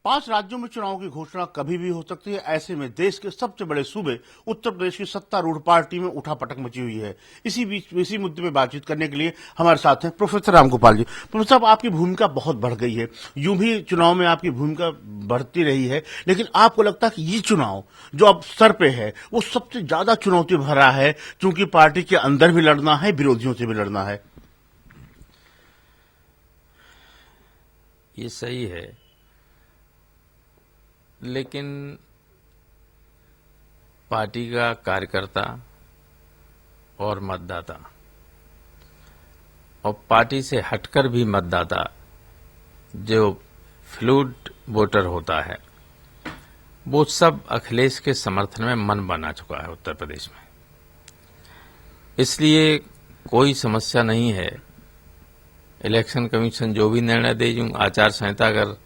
5 राज्यों में चुनाव की घोषणा कभी भी हो सकती है। ऐसे में देश के सबसे बड़े सूबे उत्तर प्रदेश की सत्तारूढ़ पार्टी में उठापटक मची हुई है। इसी मुद्दे में बातचीत करने के लिए हमारे साथ हैं प्रोफेसर रामगोपाल जी। प्रोफेसर साहब, आपकी भूमिका बहुत बढ़ गई है, यूं भी चुनाव में आपकी भूमिका बढ़ती रही है, लेकिन आपको लगता है कि ये चुनाव जो अब सर पे है वो सबसे ज्यादा चुनौती भरा है, क्योंकि पार्टी के अंदर भी लड़ना है, विरोधियों से भी लड़ना है? ये सही है, लेकिन पार्टी का कार्यकर्ता और मतदाता और पार्टी से हटकर भी मतदाता जो फ्लूइड वोटर होता है, वो सब अखिलेश के समर्थन में मन बना चुका है उत्तर प्रदेश में। इसलिए कोई समस्या नहीं है। इलेक्शन कमीशन जो भी निर्णय दे, जो आचार संहिता अगर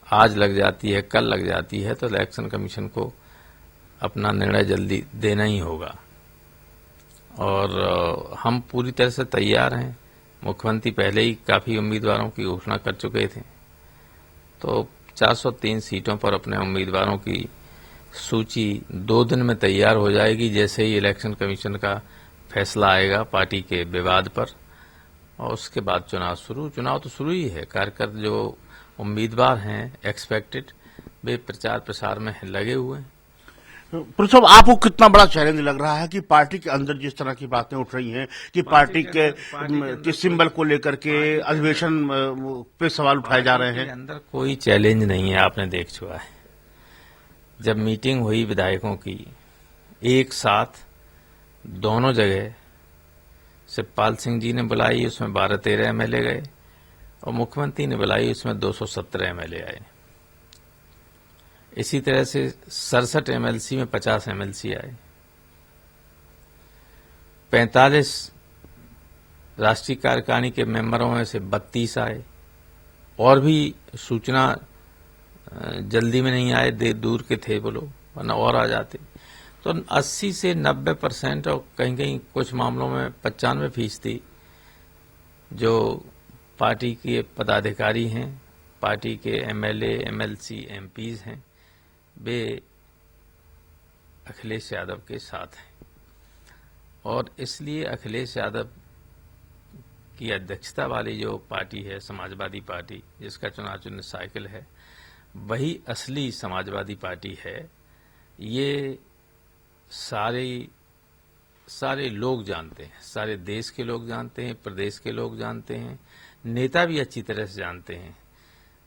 आज लग जाती है, कल लग जाती है, तो इलेक्शन कमीशन को अपना निर्णय जल्दी देना ही होगा। और हम पूरी तरह से तैयार हैं। मुख्यमंत्री पहले ही काफी उम्मीदवारों की घोषणा कर चुके थे, तो 403 सीटों पर अपने उम्मीदवारों की सूची 2 दिन में तैयार हो जाएगी, जैसे ही इलेक्शन कमीशन का फैसला आएगा पार्टी के विवाद पर। और उसके बाद चुनाव तो शुरू ही है। कार्यकर्ता जो उम्मीदवार हैं एक्सपेक्टेड, वे प्रचार प्रसार में लगे हुए हैं। प्रोफेसर साहब, आपको कितना बड़ा चैलेंज लग रहा है कि पार्टी के अंदर जिस तरह की बातें उठ रही हैं कि पार्टी के सिंबल को लेकर के अधिवेशन पे सवाल उठाए जा रहे हैं? अंदर कोई चैलेंज नहीं है, आपने देख चुका है। जब मीटिंग हुई विधायकों की, एक साथ दोनों जगह शिवपाल सिंह जी ने बुलाई, उसमें 12-13 एमएलए गए, और मुख्यमंत्री ने बुलाई, उसमें 217 एमएलए आए। इसी तरह से 67 एमएलसी में 50 एमएलसी आए। 45 राष्ट्रीय कार्यकारिणी के मेंबरों में से 32 आए, और भी सूचना जल्दी में नहीं आए, दूर के थे वो लोग, वरना और आ जाते। तो 80 से 90% और कहीं कहीं कुछ मामलों में 95% जो पार्टी के पदाधिकारी हैं, पार्टी के एमएलए, एमएलसी, एमपीज हैं, वे अखिलेश यादव के साथ हैं। और इसलिए अखिलेश यादव की अध्यक्षता वाली जो पार्टी है, समाजवादी पार्टी, जिसका चुनाव चिन्ह साइकिल है, वही असली समाजवादी पार्टी है। ये सारे लोग जानते हैं, सारे देश के लोग जानते हैं, प्रदेश के लोग जानते हैं, नेता भी अच्छी तरह से जानते हैं।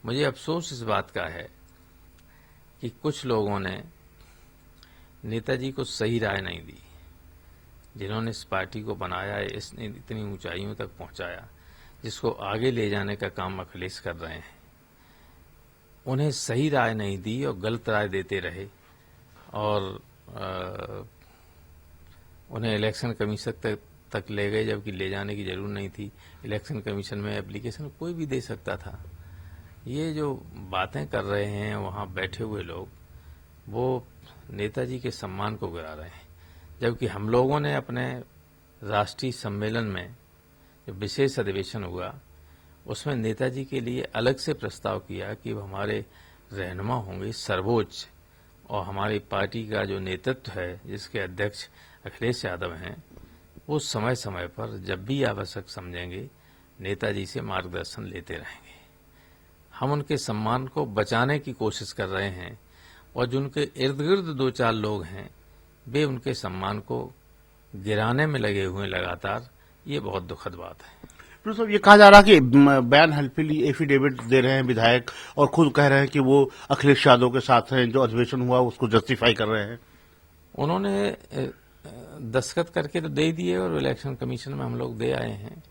मुझे अफसोस इस बात का है कि कुछ लोगों ने नेताजी को सही राय नहीं दी, जिन्होंने इस पार्टी को बनाया, इसने इतनी ऊंचाइयों तक पहुंचाया, जिसको आगे ले जाने का काम अखिलेश कर रहे हैं। उन्हें सही राय नहीं दी और गलत राय देते रहे, और उन्हें इलेक्शन कमीशन तक ले गए, जबकि ले जाने की जरूरत नहीं थी। इलेक्शन कमीशन में एप्लीकेशन कोई भी दे सकता था। ये जो बातें कर रहे हैं वहां बैठे हुए लोग, वो नेताजी के सम्मान को गिरा रहे हैं। जबकि हम लोगों ने अपने राष्ट्रीय सम्मेलन में जो विशेष अधिवेशन हुआ, उसमें नेताजी के लिए अलग से प्रस्ताव किया कि वो हमारे रहनुमा होंगे सर्वोच्च, और हमारी पार्टी का जो नेतृत्व है, जिसके अध्यक्ष अखिलेश यादव हैं, वो समय समय पर जब भी आवश्यक समझेंगे नेताजी से मार्गदर्शन लेते रहेंगे। हम उनके सम्मान को बचाने की कोशिश कर रहे हैं, और जो उनके इर्द गिर्द 2-4 लोग हैं, वे उनके सम्मान को गिराने में लगे हुए लगातार। ये बहुत दुखद बात है। प्रोफेसर, ये कहा जा रहा है कि बयान हल्फी एफिडेविट दे रहे हैं विधायक, और खुद कह रहे हैं कि वो अखिलेश यादव के साथ हैं, जो अधिवेशन हुआ उसको जस्टिफाई कर रहे हैं। उन्होंने दस्तखत करके तो दे दिए, और इलेक्शन कमीशन में हम लोग दे आए हैं,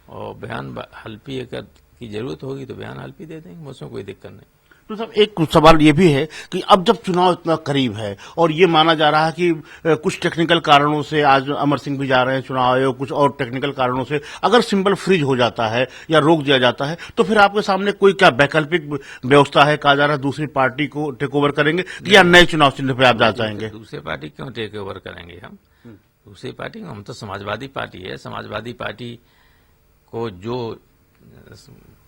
और बयान हल्फी की जरूरत होगी तो बयान हल्फी दे देंगे, उसमें कोई दिक्कत नहीं। तो साहब, एक सवाल ये भी है कि अब जब चुनाव इतना करीब है, और ये माना जा रहा है कि कुछ टेक्निकल कारणों से आज अमर सिंह भी जा रहे हैं चुनाव आयोग, कुछ और टेक्निकल कारणों से अगर सिंबल फ्रीज हो जाता है या रोक दिया जाता है, तो फिर आपके सामने कोई क्या वैकल्पिक व्यवस्था है? कहा जा रहा है दूसरी पार्टी को टेक ओवर करेंगे या नए चुनाव चिन्ह पे आप जा चाहेंगे? दूसरी पार्टी क्यों टेक ओवर करेंगे हम? दूसरी पार्टी, हम तो समाजवादी पार्टी है। समाजवादी पार्टी को जो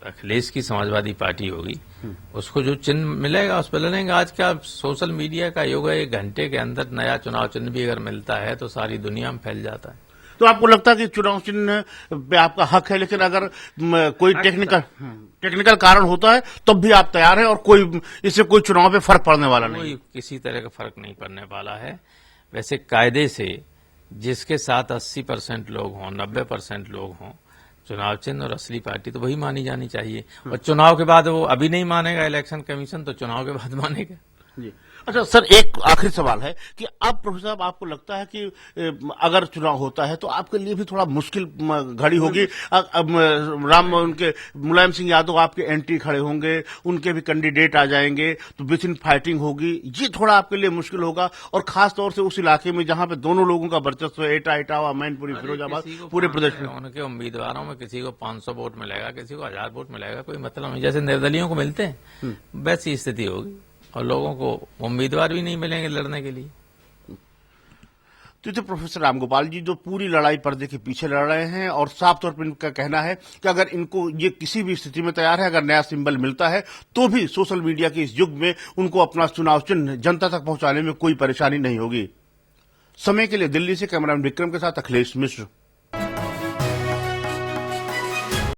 अखिलेश की समाजवादी पार्टी होगी, उसको जो चिन्ह मिलेगा उस पर लड़ेंगे। आज क्या सोशल मीडिया का युग है, 1 घंटे के अंदर नया चुनाव चिन्ह भी अगर मिलता है तो सारी दुनिया में फैल जाता है। तो आपको लगता है कि चुनाव चिन्ह पे आपका हक है, लेकिन अगर कोई टेक्निकल कारण होता है तब भी आप तैयार हैं और कोई इससे कोई चुनाव पे फर्क पड़ने वाला नहीं? कोई किसी तरह का फर्क नहीं पड़ने वाला है। वैसे कायदे से जिसके साथ 80% लोग हों, 90% लोग हों, चुनाव चिन्ह और असली पार्टी तो वही मानी जानी चाहिए। और चुनाव के बाद वो अभी नहीं मानेगा इलेक्शन कमीशन, तो चुनाव के बाद मानेगा। जी। अच्छा सर, एक आखिरी सवाल है कि अब प्रोफेसर साहब आपको लगता है कि अगर चुनाव होता है तो आपके लिए भी थोड़ा मुश्किल घड़ी होगी? अब उनके मुलायम सिंह यादव आपके एंटी खड़े होंगे, उनके भी कैंडिडेट आ जाएंगे, तो विथिन फाइटिंग होगी, ये थोड़ा आपके लिए मुश्किल होगा। और खास तौर से उस इलाके में जहां पे दोनों लोगों का वर्चस्व है, एटा इटावा, मैनपुरी, फिरोजाबाद, पूरे प्रदेश में उनके उम्मीदवारों में किसी को 500 वोट मिलेगा, किसी को 1000 वोट मिलेगा, कोई मतलब नहीं। जैसे निर्दलियों को मिलते हैं वैसी स्थिति होगी और लोगों को उम्मीदवार भी नहीं मिलेंगे लड़ने के लिए। तो थे प्रोफेसर रामगोपाल जी, जो पूरी लड़ाई पर्दे के पीछे लड़ रहे हैं और साफ तौर पर इनका कहना है कि अगर इनको ये किसी भी स्थिति में तैयार है, अगर नया सिंबल मिलता है तो भी सोशल मीडिया के इस युग में उनको अपना चुनाव चिन्ह जनता तक पहुंचाने में कोई परेशानी नहीं होगी। समय के लिए दिल्ली से कैमरामैन विक्रम के साथ अखिलेश मिश्र।